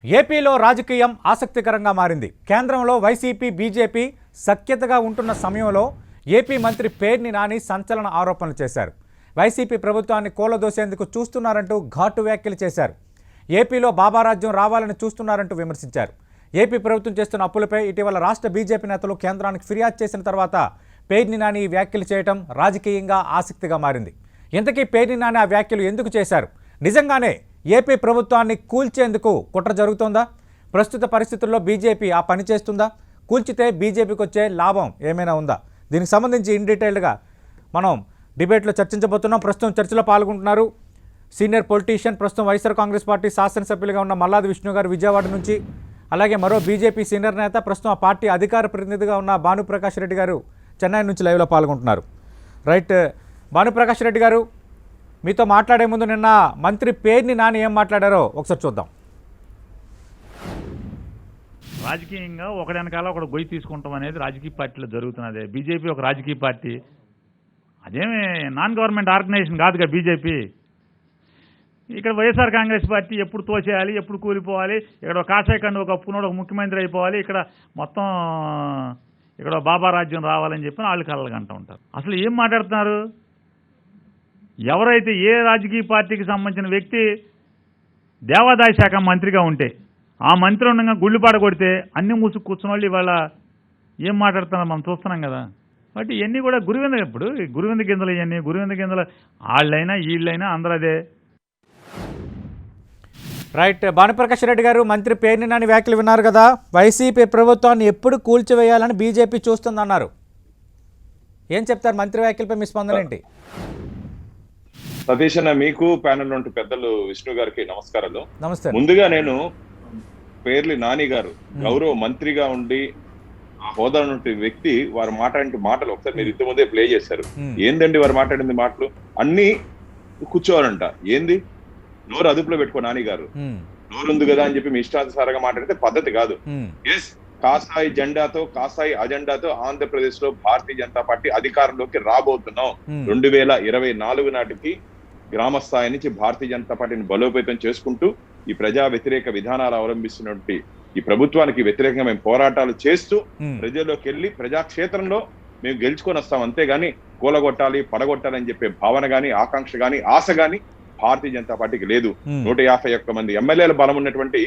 ఏపీలో రాజకీయం ఆసక్తికరంగా మారింది. కేంద్రంలో వైసీపీ బీజేపీ సఖ్యతగా ఉంటున్న సమయంలో ఏపీ మంత్రి పేర్ని నాని సంచలన ఆరోపణలు చేశారు. వైసీపీ ప్రభుత్వాన్ని కూలదోసేందుకు చూస్తున్నారంటూ ఘాటు వ్యాఖ్యలు చేశారు. ఏపీలో బాబారాజ్యం రావాలని చూస్తున్నారంటూ విమర్శించారు. ఏపీ ప్రభుత్వం చేస్తున్న అప్పులపై ఇటీవల రాష్ట్ర బీజేపీ నేతలు కేంద్రానికి ఫిర్యాదు చేసిన తర్వాత పేర్ని నాని వ్యాఖ్యలు చేయడం రాజకీయంగా ఆసక్తిగా మారింది. ఇంతకీ పేర్ని నాని ఆ వ్యాఖ్యలు ఎందుకు చేశారు? నిజంగానే ఏపీ ప్రభుత్వాన్ని కూల్చేందుకు కుట్ర జరుగుతోందా? ప్రస్తుత పరిస్థితుల్లో బీజేపీ ఆ పని చేస్తుందా? కూల్చితే బీజేపీకి వచ్చే లాభం ఏమైనా ఉందా? దీనికి సంబంధించి ఇన్ డీటెయిల్గా మనం డిబేట్లో చర్చించబోతున్నాం. ప్రస్తుతం చర్చలో పాల్గొంటున్నారు సీనియర్ పొలిటీషియన్, ప్రస్తుతం వైఎస్ఆర్ కాంగ్రెస్ పార్టీ శాసనసభ్యులుగా ఉన్న మల్లాది విష్ణు గారు విజయవాడ నుంచి, అలాగే మరో బీజేపీ సీనియర్ నేత, ప్రస్తుతం ఆ పార్టీ అధికార ప్రతినిధిగా ఉన్న భానుప్రకాష్ రెడ్డి గారు చెన్నై నుంచి లైవ్లో పాల్గొంటున్నారు. రైట్, భానుప్రకాష్ రెడ్డి గారు, మీతో మాట్లాడే ముందు నిన్న మంత్రి పేర్ని నాని ఏం మాట్లాడారో ఒకసారి చూద్దాం. రాజకీయంగా ఒకటి వెనకాల ఒకటి గొయ్యి తీసుకుంటాం అనేది రాజకీయ పార్టీలో జరుగుతున్నదే. బీజేపీ ఒక రాజకీయ పార్టీ, అదేమి నాన్ గవర్నమెంట్ ఆర్గనైజేషన్ కాదుగా బీజేపీ. ఇక్కడ వైఎస్ఆర్ కాంగ్రెస్ పార్టీ ఎప్పుడు తోసేయాలి, ఎప్పుడు కూలిపోవాలి, ఇక్కడ కాషాయ కండు ఒక పునోడు ఒక ముఖ్యమంత్రి అయిపోవాలి, ఇక్కడ మొత్తం ఇక్కడ బాబా రాజ్యం రావాలని చెప్పి వాళ్ళు కళ్ళగా అంటూ ఉంటారు. అసలు ఏం మాట్లాడుతున్నారు? ఎవరైతే ఏ రాజకీయ పార్టీకి సంబంధించిన వ్యక్తి దేవాదాయ శాఖ మంత్రిగా ఉంటే ఆ మంత్రి ఉండగా గుళ్ళు పాడగొడితే అన్ని మూసుకు కూర్చున్న వాళ్ళు ఇవాళ ఏం మాట్లాడుతున్నారు మనం చూస్తున్నాం కదా. బట్ ఇవన్నీ కూడా గురువింద, ఇప్పుడు గురువింద గింజలు, ఇవన్నీ గురువింద గింజలు, వాళ్ళైనా వీళ్ళైనా అందరూ అదే. రైట్, భానుప్రకాష్ రెడ్డి గారు, మంత్రి పేర్ని నాని వ్యాఖ్యలు విన్నారు కదా. వైసీపీ ప్రభుత్వాన్ని ఎప్పుడు కూల్చివేయాలని బీజేపీ చూస్తుందన్నారు. ఏం చెప్తారు మంత్రి వ్యాఖ్యలపై? మీ స్పందన ఏంటి? సతీష్ అన్న, మీకు ప్యానెల్ నుండి పెద్దలు విష్ణు గారికి నమస్కారాలు. నమస్తే. ముందుగా నేను పేర్ని నాని గారు గౌరవ మంత్రిగా ఉండి ఆ హోదా నుండి వ్యక్తి వారు మాట్లాడిన మాటలు ఒకసారి మీరు ఇంత ముందే ప్లే చేశారు. ఏందండి వారు మాట్లాడింది మాటలు? అన్ని కూర్చోవాలంట. ఏంది నోరు అదుపులో పెట్టుకో నాని గారు, నోరుంది కదా అని చెప్పి మీ ఇష్టానుసారంగా మాట్లాడితే పద్ధతి కాదు. ఎస్, కాసాయి జెండాతో కాసాయి అజెండాతో ఆంధ్రప్రదేశ్ లో భారతీయ జనతా పార్టీ అధికారంలోకి రాబోతున్నాం. 2024 నాటికి గ్రామ స్థాయి నుంచి భారతీయ జనతా పార్టీని బలోపేతం చేసుకుంటూ ఈ ప్రజా వ్యతిరేక విధానాలు అవలంబిస్తున్నటువంటి ఈ ప్రభుత్వానికి వ్యతిరేకంగా మేము పోరాటాలు చేస్తూ ప్రజల్లోకి వెళ్ళి ప్రజాక్షేత్రంలో మేము గెలుచుకొని వస్తాం. అంతేగాని కూలగొట్టాలి, పడగొట్టాలి అని చెప్పే భావన గాని, ఆకాంక్ష గాని, ఆశ గాని భారతీయ జనతా పార్టీకి లేదు. 151 మంది ఎమ్మెల్యేల బలం ఉన్నటువంటి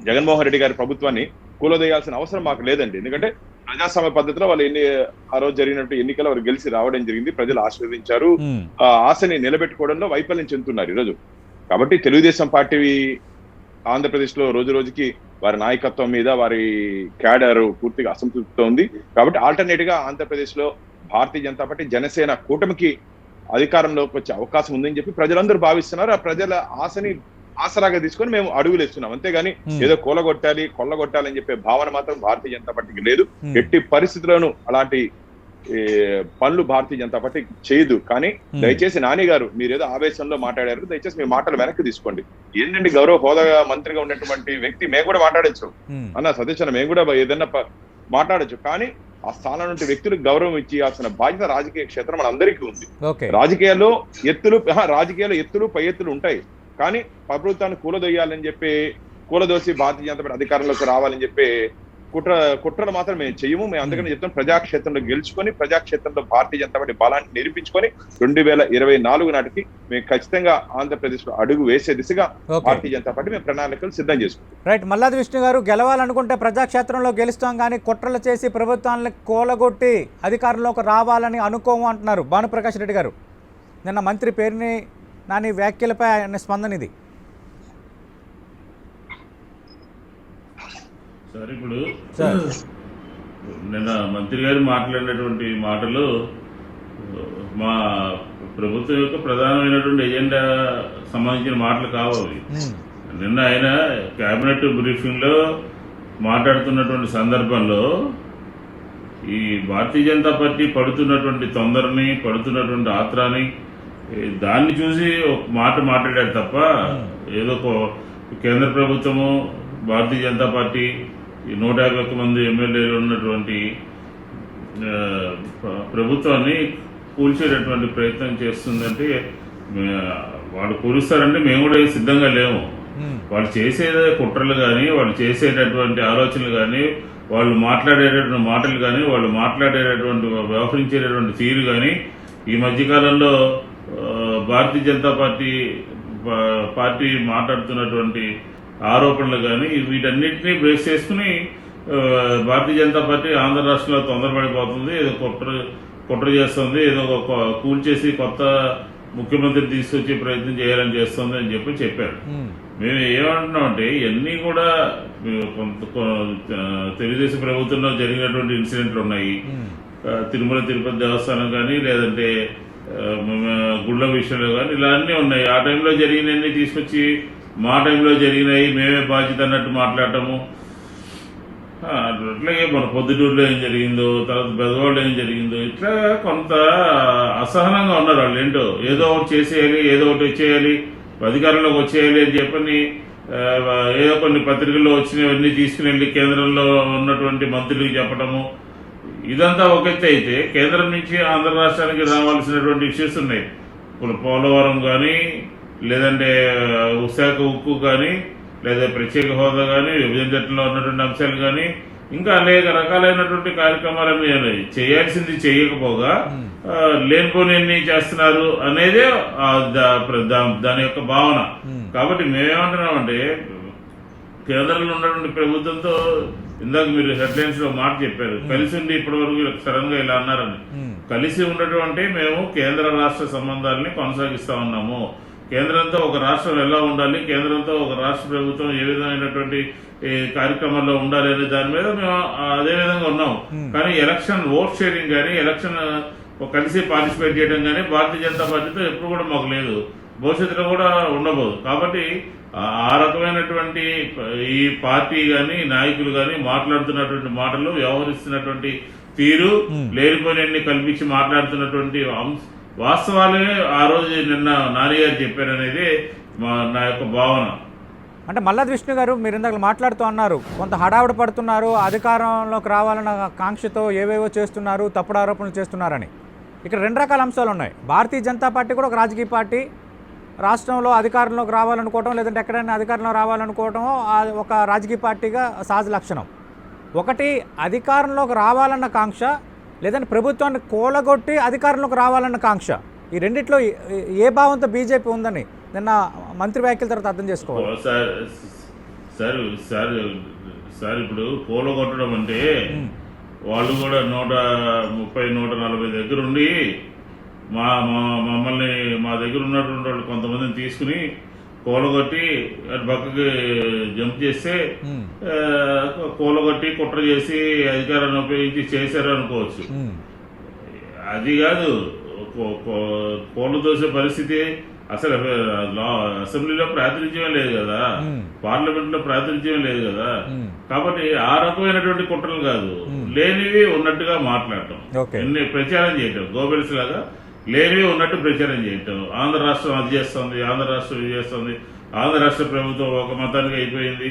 జగన్మోహన్ రెడ్డి గారి ప్రభుత్వాన్ని కూలదోయాల్సిన అవసరం మాకు లేదండి. ఎందుకంటే ప్రజాస్వామ్య పద్ధతిలో వాళ్ళు ఆ రోజు జరిగినట్టు ఎన్నికలు వారు గెలిచి రావడం జరిగింది. ప్రజలు ఆశీర్వదించారు. ఆ ఆశని నిలబెట్టుకోవడంలో వైఫల్యం చెందుతున్నారు ఈరోజు. కాబట్టి తెలుగుదేశం పార్టీ ఆంధ్రప్రదేశ్ లో రోజు రోజుకి వారి నాయకత్వం మీద వారి క్యాడర్ పూర్తిగా అసంతృప్తితో ఉంది. కాబట్టి ఆల్టర్నేట్ గా ఆంధ్రప్రదేశ్ లో భారతీయ జనతా పార్టీ జనసేన కూటమికి అధికారంలోకి వచ్చే అవకాశం ఉందని చెప్పి ప్రజలందరూ భావిస్తున్నారు. ఆ ప్రజల ఆశని ఆసరాగా తీసుకొని మేము అడుగులు ఇస్తున్నాం. అంతేగాని ఏదో కొల్లగొట్టాలి, కొల్లగొట్టాలని చెప్పే భావన మాత్రం భారతీయ జనతా పార్టీకి లేదు. ఎట్టి పరిస్థితుల్లోనూ అలాంటి పనులు భారతీయ జనతా పార్టీ చేయదు. కానీ దయచేసి నాని గారు, మీరేదో ఆవేశంలో మాట్లాడారు, దయచేసి మీ మాటలు వెనక్కి తీసుకోండి. ఏంటంటే గౌరవ హోదా మంత్రిగా ఉన్నటువంటి వ్యక్తి మేము కూడా మాట్లాడచ్చు అన్న సతీష్ అన్న, మేము కూడా ఏదన్నా మాట్లాడచ్చు. కానీ ఆ స్థానం నుండి వ్యక్తులకు గౌరవం ఇచ్చేయాల్సిన బాధ్యత రాజకీయ క్షేత్రం మన అందరికీ ఉంది. రాజకీయాల్లో ఎత్తులు పై ఎత్తులు ఉంటాయి. కానీ ప్రభుత్వాన్ని కూలదొయ్యాలని చెప్పి, కూలదోసి భారతీయ జనతా పార్టీ అధికారంలోకి రావాలని చెప్పి కుట్రలు మాత్రం మేము చెయ్యము. మేము అందుకని చెప్తాం, ప్రజాక్షేత్రంలో గెలుచుకొని ప్రజాక్షేత్రంలో భారతీయ జనతా పార్టీ బలాన్ని నిరూపించుకొని 2024 నాటికి మేము ఖచ్చితంగా ఆంధ్రప్రదేశ్ లో అడుగు వేసే దిశగా భారతీయ జనతా పార్టీ మేము ప్రణాళికలు సిద్ధం చేసుకుంటాం. రైట్, మల్లాది విష్ణు గారు, గెలవాలనుకుంటే ప్రజాక్షేత్రంలో గెలుస్తాం, కానీ కుట్రలు చేసి ప్రభుత్వాన్ని కూలగొట్టి అధికారంలోకి రావాలని అనుకోము అంటున్నారు భానుప్రకాష్ రెడ్డి గారు. నిన్న మంత్రి పేర్ని నాని వ్యాఖ్యలపై ఆయన స్పందన ఇది. సార్, ఇప్పుడు నిన్న మంత్రి గారు మాట్లాడినటువంటి మాటలు మా ప్రభుత్వం యొక్క ప్రధానమైనటువంటి ఎజెండా సంబంధించిన మాటలు కావాలి. నిన్న ఆయన కేబినెట్ బ్రీఫింగ్ లో మాట్లాడుతున్నటువంటి సందర్భంలో ఈ భారతీయ జనతా పార్టీ పడుతున్నటువంటి తొందరని, పడుతున్నటువంటి ఆత్రాన్ని, దాన్ని చూసి ఒక మాట మాట్లాడారు తప్ప ఏదో కేంద్ర ప్రభుత్వము భారతీయ జనతా పార్టీ 151 మంది ఎమ్మెల్యేలు ఉన్నటువంటి ప్రభుత్వాన్ని కూల్చేటటువంటి ప్రయత్నం చేస్తుందంటే వాళ్ళు కూలుస్తారంటే మేము కూడా సిద్ధంగా లేము. వాళ్ళు చేసే కుట్రలు కానీ, వాళ్ళు చేసేటటువంటి ఆలోచనలు కానీ, వాళ్ళు మాట్లాడేటటువంటి మాటలు కానీ, వాళ్ళు మాట్లాడేటటువంటి వ్యవహరించేటటువంటి తీరు కానీ ఈ మధ్యకాలంలో భారతీయ జనతా పార్టీ మాట్లాడుతున్నటువంటి ఆరోపణలు కానీ వీటన్నిటినీ బేస్ చేసుకుని భారతీయ జనతా పార్టీ ఆంధ్ర రాష్ట్రంలో తొందరపడిపోతుంది, ఏదో కుట్ర చేస్తుంది, ఏదో ఒక కూల్చేసి కొత్త ముఖ్యమంత్రిని తీసుకొచ్చే ప్రయత్నం చేయాలని చేస్తుంది అని చెప్పారు. మేము ఏమంటున్నామంటే ఇవన్నీ కూడా తెలుగుదేశం ప్రభుత్వంలో జరిగినటువంటి ఇన్సిడెంట్లు ఉన్నాయి. తిరుమల తిరుపతి దేవస్థానం కానీ, లేదంటే గుళ్ళ విషయంలో కానీ ఇలా అన్నీ ఉన్నాయి. ఆ టైంలో జరిగినవన్నీ తీసుకొచ్చి మా టైంలో జరిగినాయి మేమే బాధ్యత అన్నట్టు మాట్లాడటము. అట్లాగే మన పొద్దుటూరులో ఏం జరిగిందో, తర్వాత బెదవాళ్ళు ఏం జరిగిందో, ఇట్లా కొంత అసహనంగా ఉన్నారు వాళ్ళు. ఏంటో ఏదో ఒకటి చేసేయాలి, ఏదో ఒకటి వచ్చేయాలి, అధికారంలోకి వచ్చేయాలి అని చెప్పని ఏదో కొన్ని పత్రికల్లో వచ్చినవన్నీ తీసుకుని వెళ్ళి కేంద్రంలో ఉన్నటువంటి మంత్రులకు చెప్పడము. ఇదంతా ఒక ఎత్తు అయితే కేంద్రం నుంచి ఆంధ్ర రాష్ట్రానికి రావాల్సినటువంటి ఇష్యూస్ ఉన్నాయి. ఇప్పుడు పోలవరం కానీ, లేదంటే విశాఖ ఉక్కు కానీ, లేదా ప్రత్యేక హోదా కానీ, విభజన చట్టంలో ఉన్నటువంటి అంశాలు కానీ, ఇంకా అనేక రకాలైనటువంటి కార్యక్రమాలన్నీ చేయాల్సింది చేయకపోగా లేనిపోని చేస్తున్నారు అనేదే దాని యొక్క భావన. కాబట్టి మేమేమంటున్నామంటే కేంద్రంలో ఉన్నటువంటి ప్రభుత్వంతో ఇందాక మీరు హెడ్లైన్స్ లో మాట చెప్పారు, కలిసి ఉండి ఇప్పటి వరకు సడన్ గా ఇలా అన్నారని. కలిసి ఉండటం అంటే మేము కేంద్ర రాష్ట్ర సంబంధాలని కొనసాగిస్తా ఉన్నాము. కేంద్రంతో ఒక రాష్ట్రం ఎలా ఉండాలి, కేంద్రంతో ఒక రాష్ట్ర ప్రభుత్వం ఏ విధమైనటువంటి కార్యక్రమాల్లో ఉండాలి అనే దాని మీద మేము అదే విధంగా ఉన్నాము. కానీ ఎలక్షన్ ఓట్ షేరింగ్ కానీ, ఎలక్షన్ కలిసి పార్టిసిపేట్ చేయడం కానీ భారతీయ జనతా పార్టీతో ఎప్పుడు కూడా మాకు లేదు, భవిష్యత్తులో కూడా ఉండబోదు. కాబట్టి ఆ రకమైనటువంటి ఈ పార్టీ కానీ, నాయకులు కానీ మాట్లాడుతున్నటువంటి మాటలు, వ్యవహరిస్తున్నటువంటి తీరు, లేనిపోయినన్ని కల్పించి మాట్లాడుతున్నటువంటి వాస్తవాలే ఆ రోజు నిన్న నాని గారు చెప్పారనేది నా యొక్క భావన. అంటే మల్లాది విష్ణు గారు, మీరు ఇందాక మాట్లాడుతూ అన్నారు కొంత హడావుడి పడుతున్నారు, అధికారంలోకి రావాలన్న కాంక్షతో ఏవేవో చేస్తున్నారు, తప్పుడు ఆరోపణలు చేస్తున్నారని. ఇక్కడ రెండు రకాల అంశాలు ఉన్నాయి. భారతీయ జనతా పార్టీ కూడా ఒక రాజకీయ పార్టీ, రాష్ట్రంలో అధికారంలోకి రావాలనుకోవటం, లేదంటే ఎక్కడైనా అధికారంలో రావాలనుకోవటం ఒక రాజకీయ పార్టీగా సహజ లక్షణం. ఒకటి అధికారంలోకి రావాలన్న కాంక్ష, లేదంటే ప్రభుత్వాన్ని కూలగొట్టి అధికారంలోకి రావాలన్న కాంక్ష. ఈ రెండిట్లో ఏ భావంతో బీజేపీ ఉందని నిన్న మంత్రి వ్యాఖ్యల తర్వాత అర్థం చేసుకోవాలి. సార్ ఇప్పుడు కూలగొట్టడం అంటే వాళ్ళు కూడా 130-140 దగ్గర ఉండి మమ్మల్ని మా దగ్గర ఉన్నటువంటి వాళ్ళు కొంతమందిని తీసుకుని కూలగొట్టి అటు పక్కకి జంప్ చేస్తే కూలగొట్టి కుట్ర చేసి అధికారాన్ని ఉపయోగించి చేశారు అనుకోవచ్చు. అది కాదు, కోళ్లు దోసే పరిస్థితి అసలు అసెంబ్లీలో ప్రాతినిధ్యం లేదు కదా, పార్లమెంట్ లో ప్రాతినిధ్యం లేదు కదా. కాబట్టి ఆ రకమైనటువంటి కుట్రలు కాదు, లేనివి ఉన్నట్టుగా మాట్లాడటం, ప్రచారం చేయటం, గోబెల్స్ లాగా లేనివి ఉన్నట్టు ప్రచారం చేయటం. ఆంధ్ర రాష్ట్రం అది చేస్తుంది, ఆంధ్ర రాష్ట్రం ఇది చేస్తుంది, ఆంధ్ర రాష్ట్ర ప్రభుత్వం ఒక మతానికి అయిపోయింది,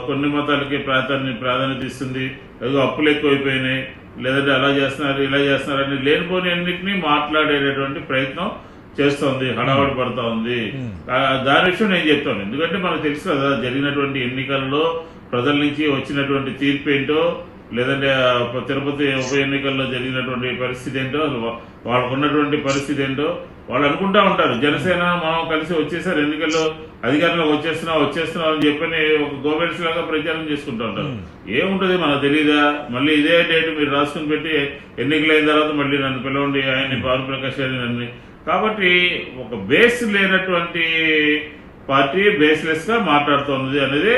కొన్ని మతాలకి ప్రాధాన్యత ఇస్తుంది, ఏదో అప్పులు ఎక్కువైపోయినాయి, లేదంటే అలా చేస్తున్నారు ఇలా చేస్తున్నారు అని లేనిపోని అన్నింటినీ మాట్లాడేటటువంటి ప్రయత్నం చేస్తోంది, హడావడి పడుతూ ఉంది. దాని విషయం నేను చెప్తాను, ఎందుకంటే మనకు తెలుసు కదా జరిగినటువంటి ఎన్నికల్లో ప్రజల నుంచి వచ్చినటువంటి తీర్పు ఏంటో, లేదంటే తిరుపతి ఉప ఎన్నికల్లో జరిగినటువంటి పరిస్థితి ఏంటో, వాళ్ళకు ఉన్నటువంటి పరిస్థితి ఏంటో వాళ్ళు అనుకుంటా ఉంటారు. జనసేన మనం కలిసి వచ్చేసారు, ఎన్నికల్లో అధికారంలోకి వచ్చేస్తున్నాం అని చెప్పని ఒక గోబెల్స్ లాగా ప్రచారం చేసుకుంటూ ఉంటారు. ఏముంటది మనకు తెలియదా? మళ్ళీ ఇదే డేట్ మీరు రాసుకుని పెట్టి ఎన్నికలైన తర్వాత మళ్ళీ నన్ను పిలవండి, ఆయన్ని భానుప్రకాష్ గారిని నన్ను. కాబట్టి ఒక బేస్ లేనటువంటి పార్టీ బేస్లెస్ గా మాట్లాడుతున్నది అనేది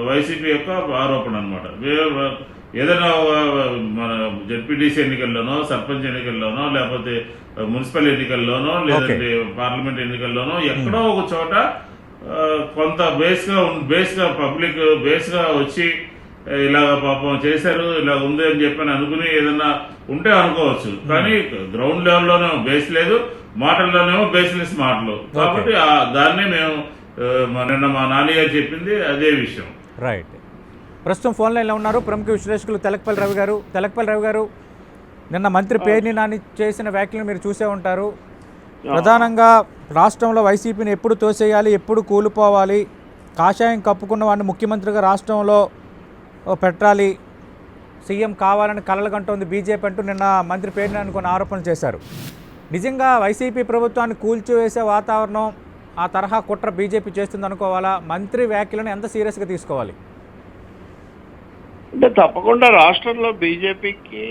వైసీపీ యొక్క ఆరోపణ అనమాట. ఏదైనా మన జడ్పీటీసీ ఎన్నికల్లోనో, సర్పంచ్ ఎన్నికల్లోనో, లేకపోతే మున్సిపల్ ఎన్నికల్లోనో, లేదంటే పార్లమెంట్ ఎన్నికల్లోనో ఎక్కడో ఒక చోట కొంత బేస్ గా పబ్లిక్ బేస్ గా వచ్చి ఇలాగ పాపం చేశారు, ఇలా ఉంది అని చెప్పని అనుకుని ఏదన్నా ఉంటే అనుకోవచ్చు. కానీ గ్రౌండ్ లెవెల్లోనేమో బేస్ లేదు, మాటల్లోనేమో బేస్లెస్ మాటలు. కాబట్టి దాన్నే మేము నిన్న మా నాని గారు చెప్పింది అదే విషయం. రైట్. ప్రస్తుతం ఫోన్ లైన్లో ఉన్నారు ప్రముఖ విశ్లేషకులు తెలకపల్లి రవి గారు. తెలకపల్లి రవి గారు, నిన్న మంత్రి పేర్ని నాని చేసిన వ్యాఖ్యలను మీరు చూసే ఉంటారు. ప్రధానంగా రాష్ట్రంలో వైసీపీని ఎప్పుడు తోసేయాలి, ఎప్పుడు కూలిపోవాలి, కాషాయం కప్పుకున్న వాడిని ముఖ్యమంత్రిగా రాష్ట్రంలో పెట్టాలి, సీఎం కావాలని కలలుగంటోంది బీజేపీ అంటూ నిన్న మంత్రి పేరుని అనుకుని ఆరోపణలు చేశారు. నిజంగా వైసీపీ ప్రభుత్వాన్ని కూల్చివేసే వాతావరణం ఆ తరహా కుట్ర బీజేపీ చేస్తుంది అనుకోవాలా? మంత్రి వ్యాఖ్యలను ఎంత సీరియస్గా తీసుకోవాలి? అంటే తప్పకుండా రాష్ట్రంలో బీజేపీకి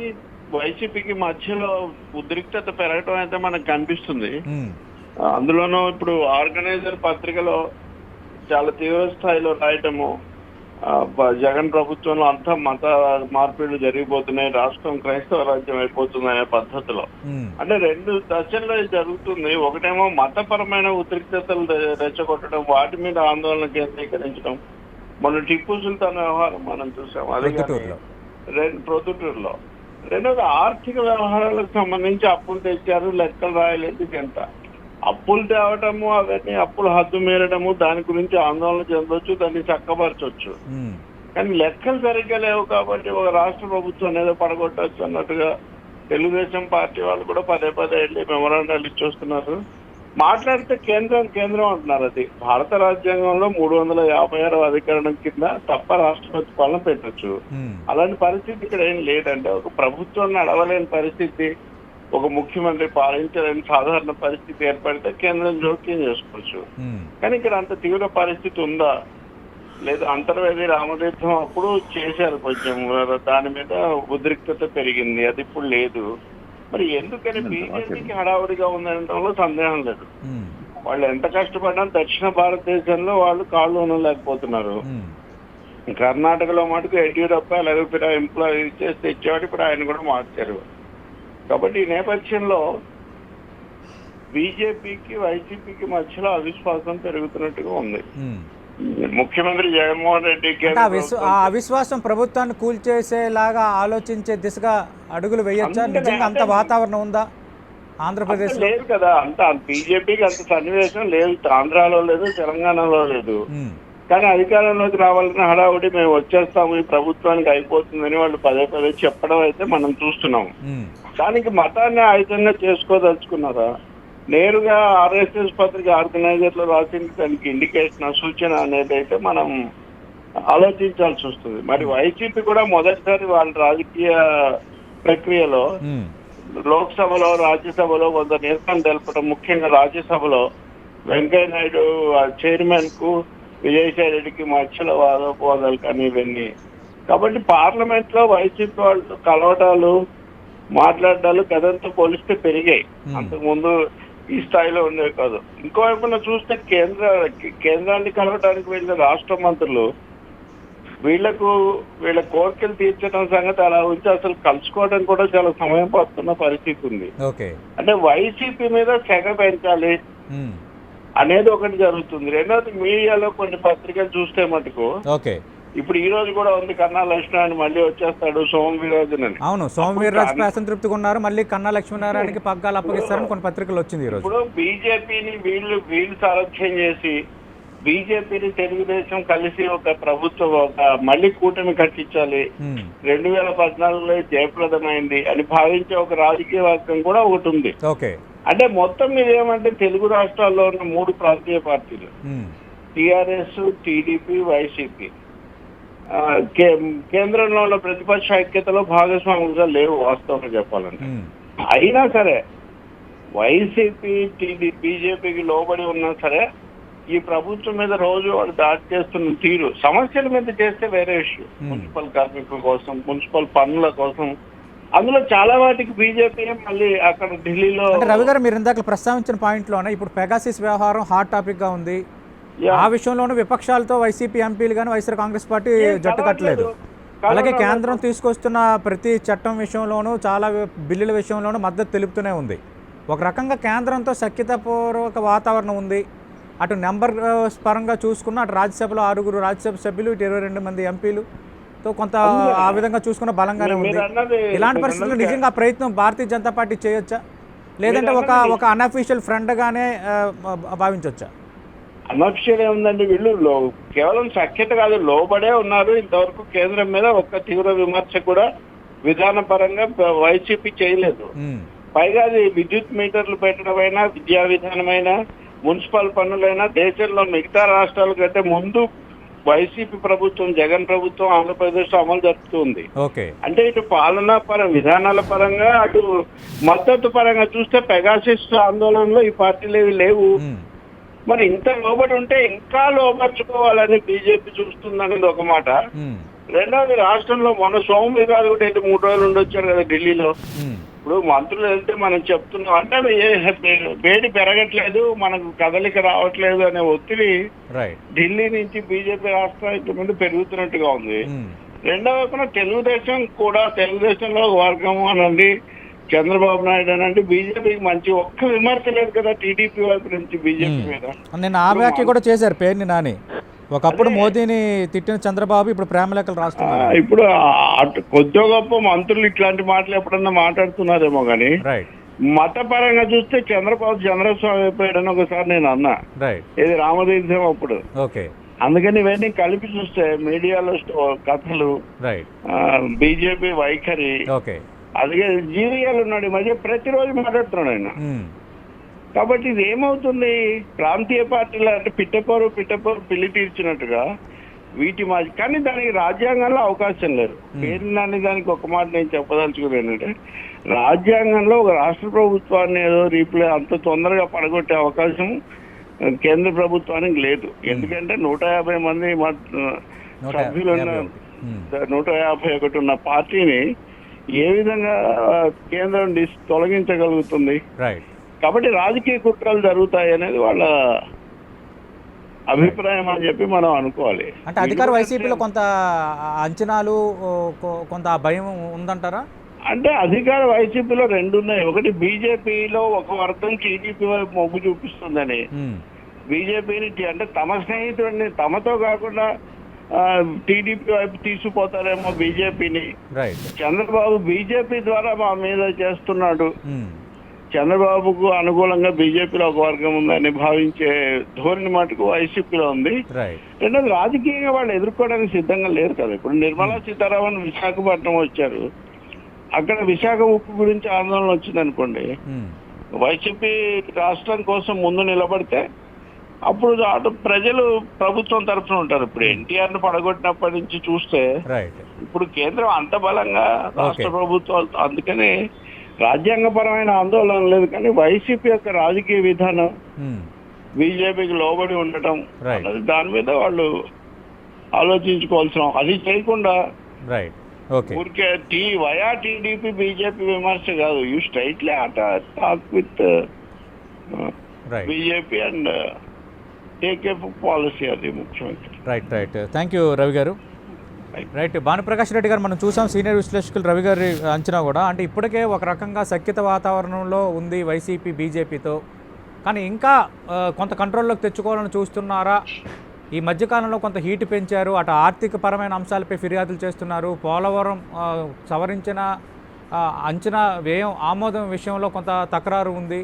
వైసీపీకి మధ్యలో ఉద్రిక్తత పెరగటం అయితే మనకు కనిపిస్తుంది. అందులోనూ ఇప్పుడు ఆర్గనైజర్ పత్రికలో చాలా తీవ్ర స్థాయిలో రాయటము, జగన్ ప్రభుత్వంలో అంతా మత మార్పిడులు జరిగిపోతున్నాయి, రాష్ట్రం క్రైస్తవ రాజ్యం అయిపోతుంది అనే పద్ధతిలో. అంటే రెండు దశల్లో జరుగుతుంది. ఒకటేమో మతపరమైన ఉద్రిక్తతలు రెచ్చగొట్టడం, వాటి మీద ఆందోళన కేంద్రీకరించడం. మన టిప్పు సుల్తాన్ వ్యవహారం మనం చూసాం, అది ప్రొద్దుటూరులో. రెండోది ఆర్థిక వ్యవహారాలకు సంబంధించి అప్పులు తెచ్చారు, లెక్కలు రాయలేదు ఎంత అప్పులు తేవటము, అవన్నీ అప్పులు హద్దు మీరడము, దాని గురించి ఆందోళన చెందొచ్చు, దాన్ని చక్కపరచొచ్చు. కానీ లెక్కలు సరిగ్గా లేవు కాబట్టి ఒక రాష్ట్ర ప్రభుత్వం ఏదో పడగొట్టచ్చు అన్నట్టుగా తెలుగుదేశం పార్టీ వాళ్ళు కూడా పదే వెళ్ళి మెమోరాండాలు ఇచ్చొస్తున్నారు. మాట్లాడితే కేంద్రం అంటున్నారు. అది భారత రాజ్యాంగంలో 356వ అధికరణం కింద తప్ప రాష్ట్రపతి పాలన పెట్టచ్చు. అలాంటి పరిస్థితి ఇక్కడ ఏం లేదంటే, ఒక ప్రభుత్వం నడవలేని పరిస్థితి, ఒక ముఖ్యమంత్రి పాలించలేని సాధారణ పరిస్థితి ఏర్పడితే కేంద్రం జోక్యం చేసుకోవచ్చు. కానీ ఇక్కడ అంత తీవ్ర పరిస్థితి ఉందా లేదా? అంతర్వేది రామతీర్థం అప్పుడు చేశారు కొంచెం, దాని మీద ఉద్రిక్తత పెరిగింది, అది ఇప్పుడు లేదు. మరి ఎందుకని బీజేపీకి హడావుడిగా ఉందనడంలో సందేహం లేదు. వాళ్ళు ఎంత కష్టపడినా దక్షిణ భారతదేశంలో వాళ్ళు కాళ్ళు ఉండలేకపోతున్నారు. కర్ణాటకలో మటుకు యడ్యూరప్ప ఎలాగో ఎంప్లాయీ చేసి తెచ్చేవాడు, ఇప్పుడు ఆయన కూడా మార్చారు. కాబట్టి ఈ నేపథ్యంలో బీజేపీకి వైసీపీకి మధ్యలో అవిశ్వాసం పెరుగుతున్నట్టుగా ఉంది. ముఖ్యమంత్రి జగన్మోహన్ రెడ్డికి ఆ అవిశ్వాసం ప్రభుత్వాన్ని కూల్చేసేలాగా ఆలోచించే దిశగా అడుగులు వేయొచ్చా? నిజంగా అంత వాతావరణం ఉందా ఆంధ్రప్రదేశ్? లేదు కదా, అంత బీజేపీకి అంత సన్నివేశం లేదు. ఆంధ్రాలో లేదు, తెలంగాణలో లేదు. కానీ అధికారంలోకి రావాలని హడావుడి, మేము వచ్చేస్తాము, ఈ ప్రభుత్వానికి అయిపోతుందని వాళ్ళు పదే చెప్పడం అయితే మనం చూస్తున్నాం. దానికి మతాన్ని ఆయుధంగా చేసుకోదలుచుకున్నారా? నేరుగా ఆర్ఎస్ఎస్ పత్రిక ఆర్గనైజర్లు రాసింది దానికి ఇండికేషన్, సూచన అనేది అయితే మనం ఆలోచించాల్సి వస్తుంది. మరి వైసీపీ కూడా మొదటిసారి వాళ్ళ రాజకీయ ప్రక్రియలో లోక్సభలో రాజ్యసభలో కొంత నిరసన తెలపడం, ముఖ్యంగా రాజ్యసభలో వెంకయ్య నాయుడు చైర్మన్ కు విజయసాయి రెడ్డికి మధ్యలో వాదోపవాదాలు కానీ ఇవన్నీ. కాబట్టి పార్లమెంట్ లో వైసీపీ వాళ్ళు కలవటాలు మాట్లాడాలు గతంతో పోలిస్తే పెరిగాయి, అంతకుముందు ఈ స్థాయిలో ఉండేవి కాదు. ఇంకోవైపున చూస్తే కేంద్రాన్ని కలవడానికి వెళ్ళిన రాష్ట్ర మంత్రులు వీళ్ళ కోరికలు తీర్చడం సంగతి అలా ఉంచి అసలు కలుసుకోవడం కూడా చాలా సమయం పడుతున్న పరిస్థితి ఉంది. అంటే వైసీపీ మీద సెగ పెంచాలి అనేది ఒకటి జరుగుతుంది. రెండోది మీడియాలో కొన్ని పత్రికలు చూస్తే మటుకు ఇప్పుడు ఈ రోజు కూడా ఉంది, కన్నా లక్ష్మీనారాయణ మళ్ళీ వచ్చేస్తాడు సోమవీరాజన్ అని. అవును, సోమవీర్రాజు అసంతృప్తిగా ఉన్నారు, మళ్ళీ కన్నా లక్ష్మీనారాయణకి పగ్గాలు అప్పగిస్తారని కొన్ని పత్రికలు వచ్చింది. ఇప్పుడు బీజేపీని వీళ్ళు సారథ్యం చేసి బీజేపీని తెలుగుదేశం కలిసి ఒక ప్రభుత్వం మళ్ళీ కూటమి కట్టించాలి, 2014లో జయప్రదమైంది అని భావించే ఒక రాజకీయ వర్గం కూడా ఒకటి ఉంది. అంటే మొత్తం మీద ఏమంటే తెలుగు రాష్ట్రాల్లో ఉన్న 3 ప్రాంతీయ పార్టీలు టిఆర్ఎస్, టీడీపీ, వైసీపీ కేంద్రంలో ఉన్న ప్రతిపక్ష ఐక్యతలో భాగస్వాములుగా లేవు వాస్తవంగా చెప్పాలంటే. అయినా సరే వైసీపీ బీజేపీకి లోబడి ఉన్నా సరే ఈ ప్రభుత్వం మీద రోజు వాళ్ళు దాడి చేస్తున్న తీరు, సమస్యల మీద చేస్తే వేరే ఇష్యూ, మున్సిపల్ కార్మికుల కోసం, మున్సిపల్ పనుల కోసం, అందులో చాలా వాటికి బీజేపీ మళ్ళీ అక్కడ ఢిల్లీలో. రవి గారు, మీరు ఇందాక ప్రస్తావించిన పాయింట్లోనే ఇప్పుడు పెగాసిస్ వ్యవహారం హాట్ టాపిక్ గా ఉంది. ఆ విషయంలోనూ విపక్షాలతో వైసీపీ ఎంపీలు కానీ వైఎస్ఆర్ కాంగ్రెస్ పార్టీ జట్టు కట్టలేదు. అలాగే కేంద్రం తీసుకొస్తున్న ప్రతి చట్టం విషయంలోనూ చాలా బిల్లుల విషయంలోనూ మద్దతు తెలుపుతూనే ఉంది. ఒక రకంగా కేంద్రంతో సఖ్యతాపూర్వక వాతావరణం ఉంది. అటు నెంబర్ పరంగా చూసుకున్న అటు రాజ్యసభలో 6 రాజ్యసభ సభ్యులు, ఇటు 22 మంది ఎంపీలుతో కొంత ఆ విధంగా చూసుకున్న బలంగానే ఉంది. ఇలాంటి పరిస్థితుల్లో నిజంగా ప్రయత్నం భారతీయ జనతా పార్టీ చేయొచ్చా, లేదంటే ఒక అన్అఫీషియల్ ఫ్రంట్గానే భావించవచ్చా? అనఫిషియల్ ఏముందండి, వీళ్ళు కేవలం సఖ్యత కాదు, లోబడే ఉన్నారు. ఇంతవరకు కేంద్రం మీద ఒక్క తీవ్ర విమర్శ కూడా విధానపరంగా వైసీపీ చేయలేదు. పైగా అది విద్యుత్ మీటర్లు పెట్టడమైనా, విద్యా విధానమైనా, మున్సిపల్ పనులైనా దేశంలో మిగతా రాష్ట్రాల కంటే ముందు వైసీపీ ప్రభుత్వం, జగన్ ప్రభుత్వం ఆంధ్రప్రదేశ్ అమలు జరుపుతుంది. ఓకే. అంటే ఇటు పాలనా విధానాల పరంగా, అటు మద్దతు పరంగా చూస్తే పెగాసిస్ ఆందోళనలో ఈ పార్టీలు ఏవి లేవు. మరి ఇంత లోబడి ఉంటే ఇంకా లోపరుచుకోవాలని బీజేపీ చూస్తుందనేది ఒక మాట. రెండవది, రాష్ట్రంలో మన సోము గారు కూడా 3 రోజులు ఉండొచ్చారు కదా ఢిల్లీలో. ఇప్పుడు మంత్రులు వెళ్తే మనం చెప్తున్నాం అంటే వేడి పెరగట్లేదు, మనకు కదలిక రావట్లేదు అనే ఒత్తిడి ఢిల్లీ నుంచి బీజేపీ రాష్ట్రానికి ముందు పెరుగుతున్నట్టుగా ఉంది. రెండవ వైపున తెలుగుదేశంలో ఒక వర్గం అనండి, చంద్రబాబు నాయుడు అనండి, బీజేపీకి మంచి ఒక్క విమర్శ లేదు కదా టీడీపీ వైపు నుంచి బీజేపీ మీద. నిన్న ఆ వ్యాఖ్య కూడా చేశారు పేర్ని నాని. ఒకప్పుడు మోదీని తిట్టిన చంద్రబాబు ఇప్పుడు ప్రేమలేఖలు రాస్తున్నారు. ఇప్పుడు కొద్ది గొప్ప మంత్రులు ఇట్లాంటి మాటలు ఎప్పుడన్నా మాట్లాడుతున్నారేమో కానీ మతపరంగా చూస్తే చంద్రస్వామి అయిపోయాడని ఒకసారి నేను అన్నా, ఇది రామతీర్థం అప్పుడు. అందుకని ఇవన్నీ కలిపి చూస్తే మీడియాలో కథలు, బీజేపీ వైఖరి, అలాగే జీవీఎల్ ఉన్నాడు ఈ మధ్య ప్రతిరోజు మాట్లాడుతున్నాడు ఆయన. కాబట్టి ఇది ఏమవుతుంది, ప్రాంతీయ పార్టీలు అంటే పిట్టపోరు పిల్లి తీర్చినట్టుగా వీటి కానీ దానికి రాజ్యాంగంలో అవకాశం లేదు. పేరుని దానికి ఒక మాట నేను చెప్పదలుచుకున్నాను ఏంటంటే, రాజ్యాంగంలో ఒక రాష్ట్ర ప్రభుత్వాన్ని ఏదో అంత తొందరగా పడగొట్టే అవకాశం కేంద్ర ప్రభుత్వానికి లేదు. ఎందుకంటే 150 మంది సభ్యులున్న 151 ఉన్న పార్టీని ఏ విధంగా కేంద్రం తొలగించగలుగుతుంది? కాబట్టి రాజకీయ కుట్రలు జరుగుతాయి అనేది వాళ్ళ అభిప్రాయం అని చెప్పి మనం అనుకోవాలి. అంటే అధికార వైసీపీలో కొంత అంచనాలు, కొంత భయం ఉందంటారా? అంటే అధికార వైసీపీలో 2 ఉన్నాయి. ఒకటి, బీజేపీలో ఒక వర్గం టీడీపీ వైపు మొగ్గు చూపిస్తుందని, బీజేపీని అంటే తమ స్నేహితుడిని తమతో కాకుండా టీడీపీ వైపు తీసుకుపోతారేమో బీజేపీని. చంద్రబాబు బీజేపీ ద్వారా మా మీద చేస్తున్నాడు, చంద్రబాబుకు అనుకూలంగా బీజేపీలో ఒక వర్గం ఉందని భావించే ధోరణి మటుకు వైసీపీలో ఉంది. రెండోది, రాజకీయంగా వాళ్ళు ఎదుర్కోవడానికి సిద్ధంగా లేరు కదా. ఇప్పుడు నిర్మలా సీతారామన్ విశాఖపట్నం వచ్చారు, అక్కడ విశాఖ ఉక్కు గురించి ఆందోళన వచ్చింది అనుకోండి, వైసీపీ రాష్ట్రం కోసం ముందు నిలబడితే అప్పుడు అటు ప్రజలు ప్రభుత్వం తరఫున ఉంటారు. ఇప్పుడు ఎన్టీఆర్ ను పడగొట్టినప్పటి నుంచి చూస్తే ఇప్పుడు కేంద్రం అంత బలంగా రాష్ట్ర ప్రభుత్వాలు, అందుకని రాజ్యాంగపరమైన ఆందోళన లేదు. కానీ వైసీపీ యొక్క రాజకీయ విధానం బీజేపీకి లోబడి ఉండటం అన్నది దాని మీద వాళ్ళు ఆలోచించుకోవాల్సిన, అది చేయకుండా ఊరికే వయా టీడీపీ బీజేపీ విమర్శ కాదు, you straightly talk with BJP and take a policy, అది ముఖ్యమంత్రి. రైట్. థ్యాంక్ యూ రవి గారు. భానుప్రకాష్ రెడ్డి గారు మనం చూసాం, సీనియర్ విశ్లేషకులు రవి గారి అంచనా కూడా. అంటే ఇప్పటికే ఒక రకంగా సఖ్యత వాతావరణంలో ఉంది వైసీపీ బీజేపీతో, కానీ ఇంకా కొంత కంట్రోల్లోకి తెచ్చుకోవాలని చూస్తున్నారా? ఈ మధ్యకాలంలో కొంత హీట్ పెంచారు, అటు ఆర్థిక పరమైన అంశాలపై ఫిర్యాదులు చేస్తున్నారు, పోలవరం సవరించిన అంచనా వ్యయం ఆమోదం విషయంలో కొంత తకరారు ఉంది.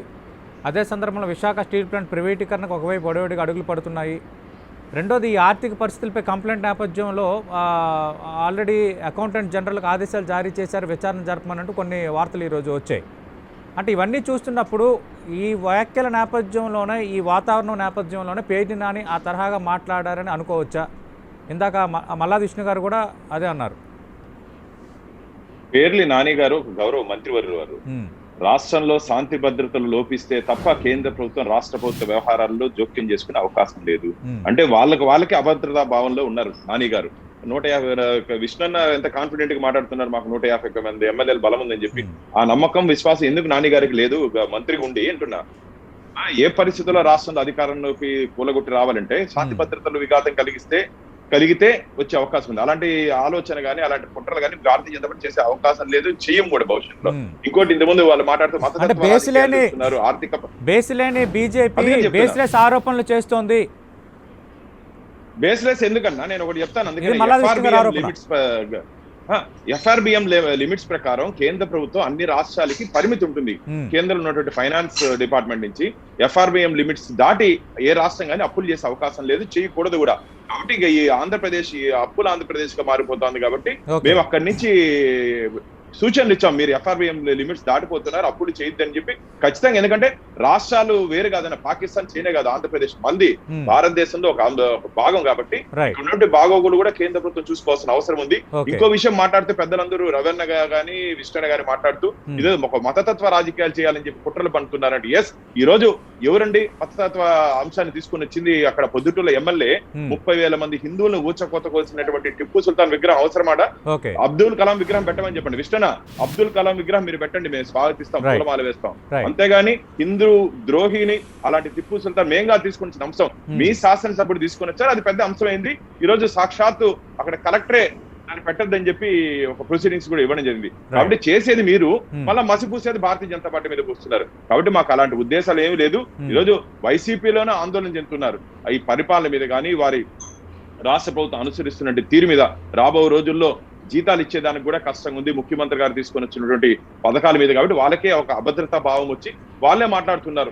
అదే సందర్భంలో విశాఖ స్టీల్ ప్లాంట్ ప్రైవేటీకరణకు ఒకవైపు ఒడవడిగా అడుగులు పడుతున్నాయి. రెండోది, ఈ ఆర్థిక పరిస్థితులపై కంప్లైంట్ నేపథ్యంలో ఆల్రెడీ అకౌంటెంట్ జనరల్కి ఆదేశాలు జారీ చేశారు, విచారణ జరపమన్నట్టు కొన్ని వార్తలు ఈరోజు వచ్చాయి. అంటే ఇవన్నీ చూస్తున్నప్పుడు ఈ వ్యాఖ్యల నేపథ్యంలోనే, ఈ వాతావరణం నేపథ్యంలోనే పేర్ని నాని ఆ తరహాగా మాట్లాడారని అనుకోవచ్చా? ఇందాక మల్లాది విష్ణు గారు కూడా అదే అన్నారు. పేర్ని నాని గారు ఒక గౌరవ మంత్రివర్యులు వారు, రాష్ట్రంలో శాంతి భద్రతలు లోపిస్తే తప్ప కేంద్ర ప్రభుత్వం రాష్ట్ర ప్రభుత్వ వ్యవహారాల్లో జోక్యం చేసుకునే అవకాశం లేదు అంటే వాళ్ళకి అభద్రతా భావంలో ఉన్నారు నాని గారు. 150 విష్ణన్న ఎంత కాన్ఫిడెంట్ గా మాట్లాడుతున్నారు, మాకు 150 మంది ఎమ్మెల్యేలు బలం ఉందని చెప్పి. ఆ నమ్మకం, విశ్వాసం ఎందుకు నాని గారికి లేదు మంత్రిగా ఉండి అంటున్నా? ఏ పరిస్థితుల్లో రాష్ట్రంలో అధికారంలోకి కూలగొట్టి రావాలంటే శాంతి భద్రతలు విఘాతం కలిగితే వచ్చే అవకాశం ఉంది. అలాంటి ఆలోచన గానీ అలాంటి కుట్రలు కానీ భారతీయ జనతా పార్టీ చేసే అవకాశం లేదు, చెయ్యం కూడా భవిష్యత్తులో. ఇంకోటి, ఇంతకుముందు వాళ్ళు మాట్లాడుతూ ఆర్థిక బేస్లేని బీజేపీ బేస్లెస్ ఆరోపణలు చేస్తోంది. బేస్లెస్ ఎందుకన్నా నేను ఒకటి చెప్తాను. అందుకని ఎఫ్ఆర్బిఎం లిమిట్స్ ప్రకారం కేంద్ర ప్రభుత్వం అన్ని రాష్ట్రాలకి పరిమితి ఉంటుంది. కేంద్రంలో ఉన్నటువంటి ఫైనాన్స్ డిపార్ట్మెంట్ నుంచి ఎఫ్ఆర్బిఎం లిమిట్స్ దాటి ఏ రాష్ట్రం కానీ అప్పులు చేసే అవకాశం లేదు, చేయకూడదు కూడా. కాబట్టి ఈ ఆంధ్రప్రదేశ్ అప్పుల ఆంధ్రప్రదేశ్ గా మారిపోతుంది. కాబట్టి మేము అక్కడి నుంచి సూచనలు ఇచ్చాం, మీరు ఎఫ్ఆర్బిఎం లిమిట్స్ దాటిపోతున్నారు, అప్పులు చేయొద్దని చెప్పి ఖచ్చితంగా. ఎందుకంటే రాష్ట్రాలు వేరు కాదన్న, పాకిస్తాన్ చైనా కాదు, ఆంధ్రప్రదేశ్ మంది భారతదేశంలో ఒక భాగం కాబట్టి ఉన్నటువంటి బాగోగులు కూడా కేంద్ర ప్రభుత్వం చూసుకోవాల్సిన అవసరం ఉంది. ఇంకో విషయం మాట్లాడితే పెద్దలందరూ రవణ గాని విష్ణు గాని మాట్లాడుతూ ఇదే ఒక మతతత్వ రాజకీయాలు చేయాలని చెప్పి కుట్రలు పనుతున్నారంటే, ఎస్ ఈ రోజు ఎవరండి మతతత్వ అంశాన్ని తీసుకుని వచ్చింది? అక్కడ పొద్దుటూళ్ళ ఎమ్మెల్యే 30,000 మంది హిందువులను ఊచకోతకోసినటువంటి టిప్పు సుల్తాన్ విగ్రహం అవసరమాట? అబ్దుల్ కలాం విగ్రహం పెట్టమని చెప్పండి. విష్ణు అబ్దుల్ కలాం విగ్రహం మీరు పెట్టండి, మేము స్వాగతిస్తాం, పూలమాల వేస్తాం. అంతేగాని హిందూ ద్రోహిని అలాంటి టిప్పు సుల్తాన్ మేంగా తీసుకున్న అంశం మీ శాసనసభ్యుడు తీసుకుని వచ్చారు, అది పెద్ద అంశం అయింది. ఈ రోజు సాక్షాత్తు అక్కడ కలెక్టరే దాన్ని పెట్టద్దని చెప్పి ఒక ప్రొసీడింగ్స్ కూడా ఇవ్వడం జరిగింది. కాబట్టి చేసేది మీరు, మళ్ళీ మసిపూసేది భారతీయ జనతా పార్టీ మీద పూస్తున్నారు. కాబట్టి మాకు అలాంటి ఉద్దేశాలు ఏమీ లేదు. ఈరోజు వైసీపీలోనే ఆందోళన చెందుతున్నారు ఈ పరిపాలన మీద కానీ వారి రాష్ట్ర ప్రభుత్వం అనుసరిస్తున్న తీరు మీద. రాబో రోజుల్లో జీతాలు ఇచ్చేదానికి కూడా కష్టంగా ఉంది ముఖ్యమంత్రి గారు తీసుకొని వచ్చినటువంటి పథకాల మీద. కాబట్టి వాళ్ళకే ఒక అభద్రతా భావం వచ్చి వాళ్ళే మాట్లాడుతున్నారు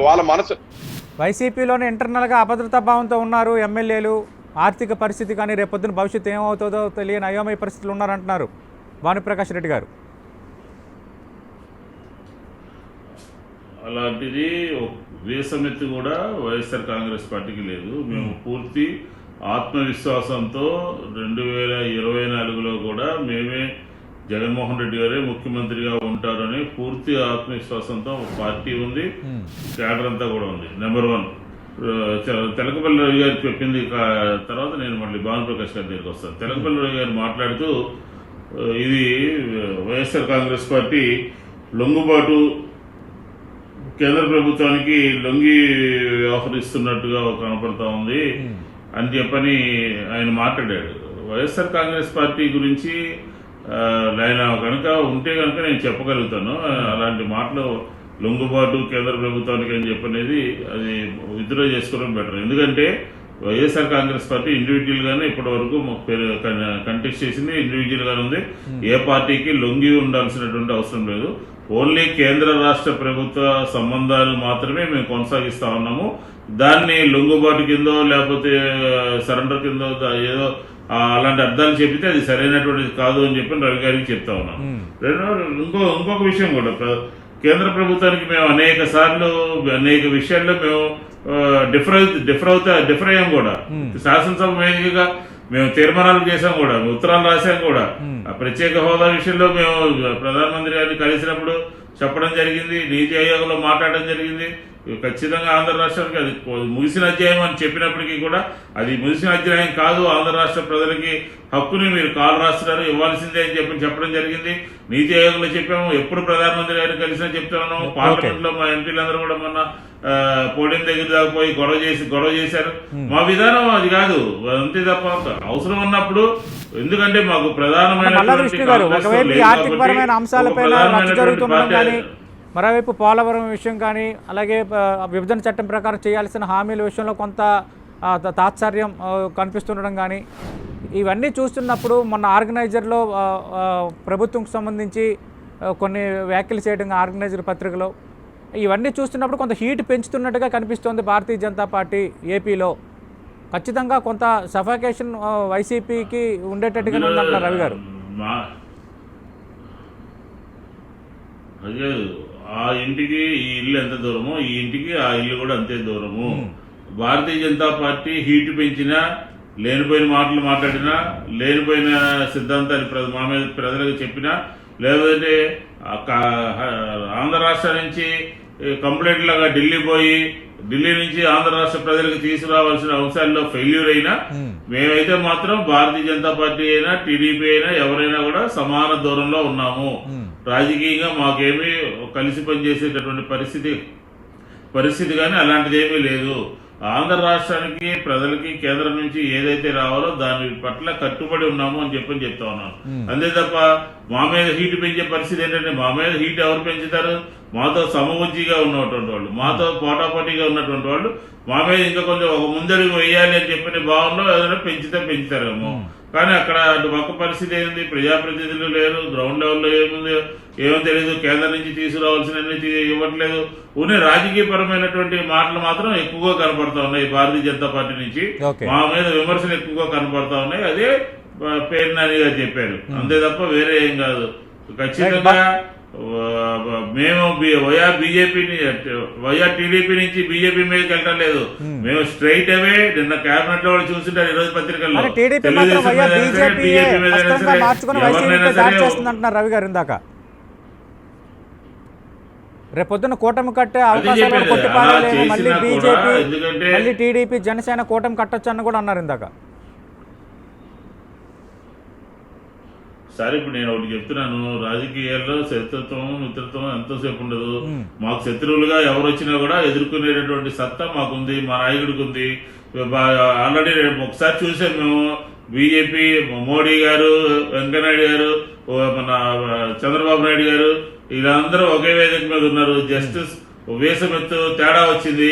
వాళ్ళ మనసు. వైసీపీలోనే ఇంటర్నల్ గా అభద్రతా భావంతో ఉన్నారు ఎమ్మెల్యేలు. ఆర్థిక పరిస్థితి కానీ రేపొద్దున భవిష్యత్తు ఏమవుతుందో తెలియని అయోమయ పరిస్థితులు ఉన్నారంటున్నారు భానుప్రకాష్ రెడ్డి గారు. అలాంటిది వేసమెత్తి కూడా వైఎస్ఆర్ కాంగ్రెస్ పార్టీకి లేదు. మేము పూర్తి ఆత్మవిశ్వాసంతో 2024లో కూడా మేమే జగన్మోహన్ రెడ్డి గారే ముఖ్యమంత్రిగా ఉంటారని పూర్తి ఆత్మవిశ్వాసంతో పార్టీ ఉంది, క్యాడర్ అంతా కూడా ఉంది. నెంబర్ 1 తెలకపల్లి రవి గారు చెప్పింది తర్వాత నేను మళ్ళీ భానుప్రకాష్ గారి దగ్గరికి వస్తాను. తెలకపల్లి రవి గారు మాట్లాడుతూ ఇది వైఎస్ఆర్ కాంగ్రెస్ పార్టీ లొంగుబాటు కేంద్ర ప్రభుత్వానికి లొంగి వ్యవహరిస్తున్నట్టుగా కనపడతా ఉంది అని చెప్పని ఆయన మాట్లాడాడు. వైఎస్ఆర్ కాంగ్రెస్ పార్టీ గురించి ఆయన కనుక ఉంటే కనుక నేను చెప్పగలుగుతాను. అలాంటి మాటలు లొంగుబాటు కేంద్ర ప్రభుత్వానికి అని చెప్పనేది అది విత్డ్రా చేసుకోవడం బెటర్. ఎందుకంటే వైఎస్ఆర్ కాంగ్రెస్ పార్టీ ఇండివిజువల్ గానే ఇప్పటి వరకు కంటెస్ట్ చేసింది, ఇండివిజువల్ గానే ఉంది. ఏ పార్టీకి లొంగి ఉండాల్సినటువంటి అవసరం లేదు. ఓన్లీ కేంద్ర రాష్ట్ర ప్రభుత్వ సంబంధాలు మాత్రమే మేము కొనసాగిస్తా ఉన్నాము. దాన్ని లొంగుబాటు కిందో లేకపోతే సరెండర్ కిందో ఏదో అలాంటి అర్థాలు చెబితే అది సరైనటువంటిది కాదు అని చెప్పి రవి గారికి చెప్తా ఉన్నాం. ఇంకొక విషయం కూడా, కేంద్ర ప్రభుత్వానికి మేము అనేక విషయాల్లో మేము డిఫర్ అయ్యాం కూడా. శాసనసభ వేదికగా మేము తీర్మానాలు చేశాం కూడా, ఉత్తరాలు రాశాం కూడా. ప్రత్యేక హోదా విషయంలో మేము ప్రధానమంత్రి గారిని కలిసినప్పుడు చెప్పడం జరిగింది, నీతి ఆయోగంలో మాట్లాడడం జరిగింది. ఖచ్చితంగా ఆంధ్ర రాష్ట్రానికి అది ముగిసిన అధ్యాయం అని చెప్పినప్పటికీ కూడా అది ముగిసిన అధ్యాయం కాదు, ఆంధ్ర రాష్ట్ర ప్రజలకి హక్కుని మీరు కాలు రాస్తున్నారు, ఇవ్వాల్సిందే అని చెప్పడం జరిగింది. నీతి ఆయోగంలో చెప్పాము, ఎప్పుడు ప్రధానమంత్రి గారిని కలిసినా చెప్తా ఉన్నాము. పార్లమెంట్ లో మా ఎంపీలందరూ కూడా మొన్న పోడియం దగ్గర దాకా పోయి గొడవ చేశారు. మా విధానం అది కాదు, అంతే తప్ప అవసరం ఉన్నప్పుడు. ఎందుకంటే మాకు మరోవైపు పోలవరం విషయం కానీ అలాగే విభజన చట్టం ప్రకారం చేయాల్సిన హామీల విషయంలో కొంత తాత్సర్యం కనిపిస్తుండడం కానీ ఇవన్నీ చూస్తున్నప్పుడు మొన్న ఆర్గనైజర్లో ప్రభుత్వంకి సంబంధించి కొన్ని వ్యాఖ్యలు చేయడం ఆర్గనైజర్ పత్రికలో ఇవన్నీ చూస్తున్నప్పుడు కొంత హీట్ పెంచుతున్నట్టుగా కనిపిస్తోంది భారతీయ జనతా పార్టీ ఏపీలో. ఖచ్చితంగా కొంత సఫాకేషన్ వైసీపీకి ఉండేటట్టుగా ఉందంటున్నారు రవి గారు. ఆ ఇంటికి ఈ ఇల్లు ఎంత దూరమో ఈ ఇంటికి ఆ ఇల్లు కూడా అంతే దూరము. భారతీయ జనతా పార్టీ హీట్ పెంచినా, లేనిపోయిన మాటలు మాట్లాడినా, లేనిపోయిన సిద్ధాంతాన్ని మా మీద ప్రజలకు చెప్పినా, లేదంటే ఆంధ్ర రాష్ట్రం నుంచి కంప్లైంట్ లాగా ఢిల్లీ నుంచి ఆంధ్ర రాష్ట్ర ప్రజలకు తీసుకురావాల్సిన అంశాల్లో ఫెయిల్యూర్ అయినా మేమైతే మాత్రం భారతీయ జనతా పార్టీ అయినా టీడీపీ అయినా ఎవరైనా కూడా సమాన దూరంలో ఉన్నాము. రాజకీయంగా మాకేమీ కలిసి పనిచేసేటటువంటి పరిస్థితి కానీ అలాంటిది ఏమీ లేదు. ఆంధ్ర రాష్ట్రానికి ప్రజలకి కేంద్రం నుంచి ఏదైతే రావాలో దాని పట్ల కట్టుబడి ఉన్నాము అని చెప్తా ఉన్నాను. అంతే తప్ప మా మీద హీట్ పెంచే పరిస్థితి ఏంటంటే, మా మీద హీట్ ఎవరు పెంచుతారు? మాతో సమవుజ్జిగా ఉన్నటువంటి వాళ్ళు, మాతో పోటాపోటీగా ఉన్నటువంటి వాళ్ళు మా మీద ఇంకా కొంచెం ఒక ముందడుగు వేయాలి అని చెప్పిన భావనలో ఏదైనా పెంచుతారేమో. కానీ అక్కడ అటు పక్క పరిస్థితి ఏంది? ప్రజాప్రతినిధులు లేరు, గ్రౌండ్ లెవెల్లో ఏముంది ఏమో తెలియదు. కేంద్రం నుంచి తీసుకురావాల్సిన ఇవ్వట్లేదు. ఉన్న రాజకీయపరమైనటువంటి మాటలు మాత్రం ఎక్కువగా కనపడతా ఉన్నాయి భారతీయ జనతా పార్టీ నుంచి. మా మీద విమర్శలు ఎక్కువగా కనపడతా ఉన్నాయి. అదే పేరు నాని గారు చెప్పారు, అంతే తప్ప వేరే ఏం కాదు. ఖచ్చితంగా మేము వైఆర్ టీడీపీ నుంచి బీజేపీ మీదకి వెళ్ళటం లేదు. మేము స్ట్రైట్ అవే నిన్న కేబినెట్ లో కూడా చూస్తుంటారు ఈ రోజు పత్రికల్లో, తెలుగుదేశం బీజేపీ మీద రవి గారు ఇందాక రేపొద్దున కూటమి కట్టే అవకాశాలు కొట్టిపారేమో, మళ్ళీ బీజేపీ మళ్ళీ టీడీపీ జనసేన కూటమి కట్టొచ్చు అని కూడా అన్నారు ఇందాక. సరే ఇప్పుడు నేను ఒకటి చెప్తున్నాను, రాజకీయాల్లో శత్రుత్వం మిత్రత్వం ఎంతోసేపు ఉండదు. మాకు శత్రువులుగా ఎవరు వచ్చినా కూడా ఎదుర్కొనేటటువంటి సత్తా మాకుంది, మా నాయకుడికి ఉంది. ఆల్రెడీ ఒకసారి చూసాం మేము, బీజేపీ మోడీ గారు, వెంకయ్యనాయుడు గారు, మన చంద్రబాబు నాయుడు గారు వీళ్ళందరూ ఒకే వేదిక మీద ఉన్నారు. జస్టిస్ వేసమెత్తు తేడా వచ్చింది.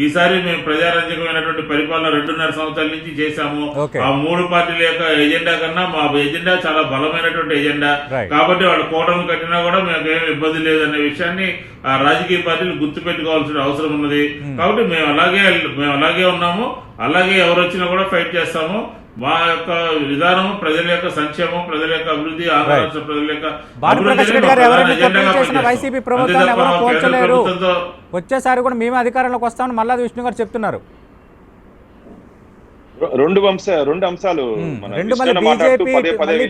ఈసారి మేము ప్రజారంజకమైనటువంటి పరిపాలన 2.5 సంవత్సరాల నుంచి చేశాము. ఆ 3 పార్టీల యొక్క ఎజెండా కన్నా మా ఎజెండా చాలా బలమైనటువంటి ఎజెండా. కాబట్టి వాళ్ళు కూటమి కట్టినా కూడా మాకేం ఇబ్బంది లేదనే విషయాన్ని ఆ రాజకీయ పార్టీలు గుర్తుపెట్టుకోవాల్సిన అవసరం ఉన్నది. కాబట్టి మేము అలాగే ఉన్నాము, అలాగే ఎవరు వచ్చినా కూడా ఫైట్ చేస్తాము. మా యొక్క విధానం ప్రజల యొక్క సంక్షేమం, ప్రజల యొక్క అభివృద్ధి, ఆంధ్ర రాష్ట్ర ప్రజల యొక్క వైసీపీ ప్రభుత్వాన్ని ఎవరో పోల్చలేరు, వచ్చేసారి కూడా మేమే అధికారంలోకి వస్తామని మల్లాది విష్ణు గారు చెప్తున్నారు. రెండు అంశాలు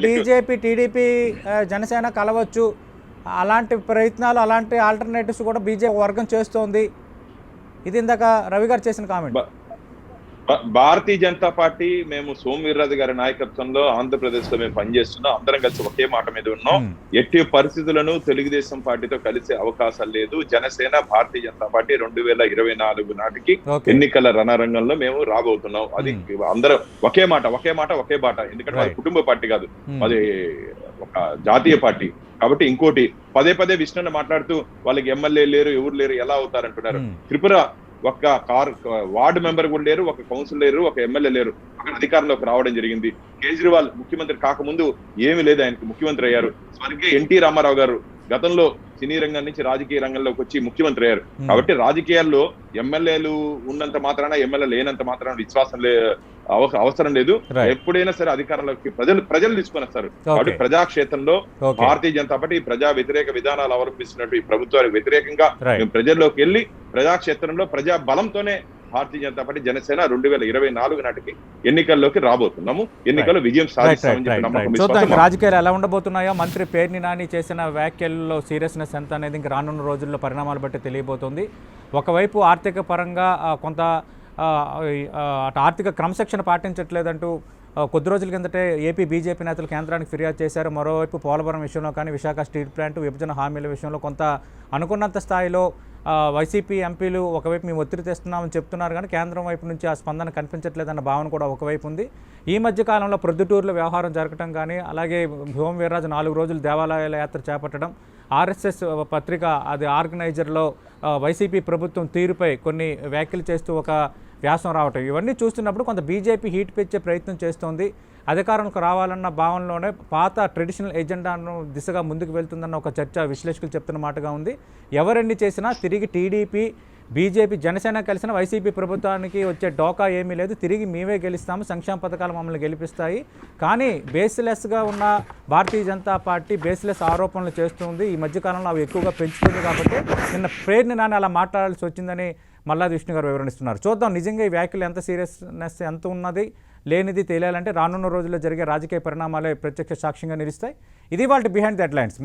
బీజేపీ టీడీపీ జనసేన కలవచ్చు, అలాంటి ప్రయత్నాలు అలాంటి ఆల్టర్నేటివ్స్ కూడా బీజేపీ వర్గం చేస్తోంది. ఇది ఇందాక రవి గారు చేసిన కామెంట్. భారతీయ జనతా పార్టీ మేము సోమవీర్రాజు గారి నాయకత్వంలో ఆంధ్రప్రదేశ్ లో మేము పనిచేస్తున్నాం. అందరం కలిసి ఒకే మాట మీద ఉన్నాం. ఎట్టి పరిస్థితులను తెలుగుదేశం పార్టీతో కలిసే అవకాశం లేదు. జనసేన భారతీయ జనతా పార్టీ 2024 నాటికి ఎన్నికల రణరంగంలో మేము రాబోతున్నాం. అది అందరం ఒకే మాట ఒకే బాట. ఎందుకంటే అది కుటుంబ పార్టీ కాదు, అది ఒక జాతీయ పార్టీ. కాబట్టి ఇంకోటి పదే విష్ణుని మాట్లాడుతూ వాళ్ళకి ఎమ్మెల్యే లేరు, ఎవరు లేరు, ఎలా అవుతారంటున్నారు. త్రిపుర ఒక వార్డు మెంబర్ కూడా లేరు, ఒక కౌన్సిల్ లేరు, ఒక ఎమ్మెల్యే లేరు. అక్కడ అధికారంలోకి రావడం జరిగింది. కేజ్రీవాల్ ముఖ్యమంత్రి కాకముందు ఏమీ లేదు, ఆయనకి ముఖ్యమంత్రి అయ్యారు. స్వర్గీయ ఎన్టీ రామారావు గారు గతంలో సినీ రంగం నుంచి రాజకీయ రంగంలోకి వచ్చి ముఖ్యమంత్రి అయ్యారు. కాబట్టి రాజకీయాల్లో ఎమ్మెల్యేలు ఉన్నంత మాత్రాన, ఎమ్మెల్యే లేనంత మాత్రాన విశ్వాసం అవసరం లేదు. ఎప్పుడైనా సరే అధికారంలోకి ప్రజలు తీసుకొని వస్తారు. కాబట్టి ప్రజాక్షేత్రంలో భారతీయ జనతా పార్టీ ప్రజా వ్యతిరేక విధానాలు అవలంబిస్తున్నట్టు ఈ ప్రభుత్వానికి వ్యతిరేకంగా మేము ప్రజల్లోకి వెళ్లి ప్రజాక్షేత్రంలో ప్రజా బలంతోనే భారతీయ జనతా పార్టీ జనసేన 2024 నాటికి ఎన్నికల్లోకి రాబోతున్నాము. ఎన్నికల్లో విజయం సాధిస్తామని చెప్పి నమ్మకం. రాజకీయాలు ఎలా ఉండబోతున్నాయో, మంత్రి పేర్ని నాని చేసిన వ్యాఖ్యల్లో సీరియస్నెస్ ఎంత అనేది ఇంకా రానున్న రోజుల్లో పరిణామాలు బట్టి తెలియబోతుంది. ఒకవైపు ఆర్థిక పరంగా కొంత ఆర్థిక క్రమశిక్షణ పాటించట్లేదంటూ కొద్ది రోజుల కిందటే ఏపీ బీజేపీ నేతలు కేంద్రానికి ఫిర్యాదు చేశారు. మరోవైపు పోలవరం విషయంలో కానీ, విశాఖ స్టీల్ ప్లాంట్ విభజన హామీల విషయంలో కొంత అనుకున్నంత స్థాయిలో వైసీపీ ఎంపీలు ఒకవైపు మేము ఒత్తిడి తెస్తున్నామని చెప్తున్నారు, కానీ కేంద్రం వైపు నుంచి ఆ స్పందన కనిపించట్లేదన్న భావన కూడా ఒకవైపు ఉంది. ఈ మధ్య కాలంలో ప్రొద్దుటూరులో వ్యవహారం జరగటం కానీ, అలాగే భూమి వీర్రాజు 4 రోజులు దేవాలయాల యాత్ర చేపట్టడం, ఆర్ఎస్ఎస్ పత్రిక అది ఆర్గనైజర్లో వైసీపీ ప్రభుత్వం తీరుపై కొన్ని వ్యాఖ్యలు చేస్తూ ఒక వ్యాసం రావటం, ఇవన్నీ చూస్తున్నప్పుడు కొంత బీజేపీ హీట్ పెంచే ప్రయత్నం చేస్తోంది. అధికారంలోకి రావాలన్న భావనలోనే పాత ట్రెడిషనల్ ఎజెండాను దిశగా ముందుకు వెళ్తుందన్న ఒక చర్చ విశ్లేషకులు చెప్తున్న మాటగా ఉంది. ఎవరెన్ని చేసినా తిరిగి టీడీపీ, బీజేపీ, జనసేన కలిసిన వైసీపీ ప్రభుత్వానికి వచ్చే డోకా ఏమీ లేదు. తిరిగి మేమే గెలుస్తాము, సంక్షేమ పథకాలు మమ్మల్ని గెలిపిస్తాయి. కానీ బేస్లెస్గా ఉన్న భారతీయ జనతా పార్టీ బేస్లెస్ ఆరోపణలు చేస్తుంది. ఈ మధ్యకాలంలో అవి ఎక్కువగా పెంచుతుంది. కాబట్టి నిన్న పేర్ని నాని అలా మాట్లాడాల్సి వచ్చిందని మల్లాది విష్ణు గారు వివరణిస్తున్నారు. చూద్దాం నిజంగా ఈ వ్యాఖ్యలు ఎంత సీరియస్నెస్ ఎంత ఉన్నది లేనిది తెలియాలంటే రానున్న రోజుల్లో జరిగే రాజకీయ పరిణామాలే ప్రత్యక్ష సాక్ష్యంగా నిలుస్తాయి. ఇది వాళ్ళ బిహైండ్ ది హెడ్లైన్స్.